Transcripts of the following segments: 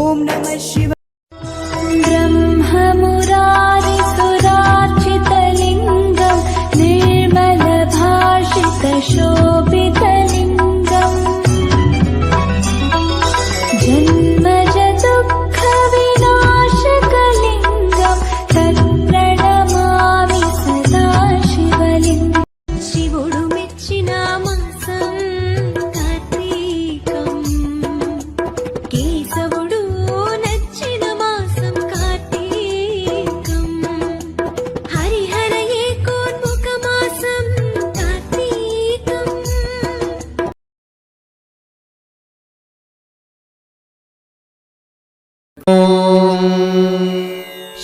ॐ नमः शिवाय। ब्रह्ममुरारिसुरार्चितलिङ्गं निर्मलभाषितशोभितलिङ्गम् जन्मजदुःखविनाशकलिङ्गं तत्प्रणमामि सदा शिवलिङ्गम्। शिवुडु मेच्चिन मासं कार्तीकम् केशवुडु नच्चिन मासं कार्तीकम् हरिहर एकोन्मुखमासं कार्तीकम्।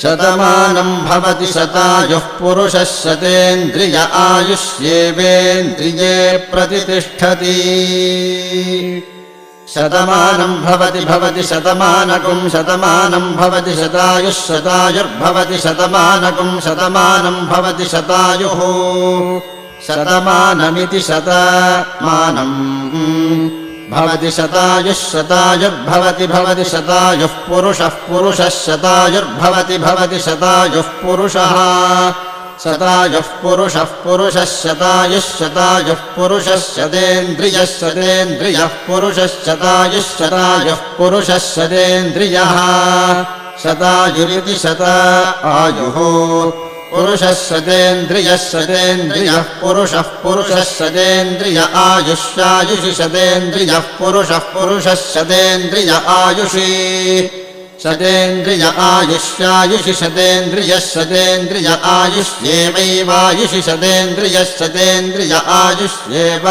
शतमानं भवति शतायुः पुरुषः शतेन्द्रिय आयुष्येवेन्द्रिये प्रतिष्ठति। शतमानं भवति शतमानकं शतमानं भवति शतायुः शतायुर्भवति शतमानकं शतमानं भवति शतायुः शतमानमिति शतमानम् भवति शतायुः शतायुर्भवति भवति शतायुः पुरुषः पुरुषः शतायुर्भवति भवति शतायुः पुरुषः शतायुः पुरुषः पुरुषः शतायुः शतायुः पुरुषः शतेन्द्रियः शतेन्द्रियः पुरुषः शतायुः शतायुः पुरुषः शतेन्द्रियः शतायुरिति शतायुः पुरुषः शतेन्द्रियः शतेन्द्रियः पुरुषः पुरुषः शतेन्द्रिय आयुष्यायुषि शतेन्द्रियः पुरुषः पुरुषः शतेन्द्रिय आयुषि शतेन्द्रिय आयुष्यायुषि शतेन्द्रियः शतेन्द्रिय आयुष्येवैवायुषि शतेन्द्रियः शतेन्द्रिय आयुष्येव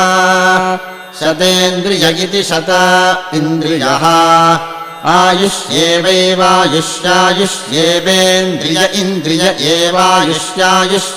शतेन्द्रिय इति शत इन्द्रियः आयुष्येवैवायुष्यायुष्येवेन्द्रिय इन्द्रिय एवायुष्यायुष्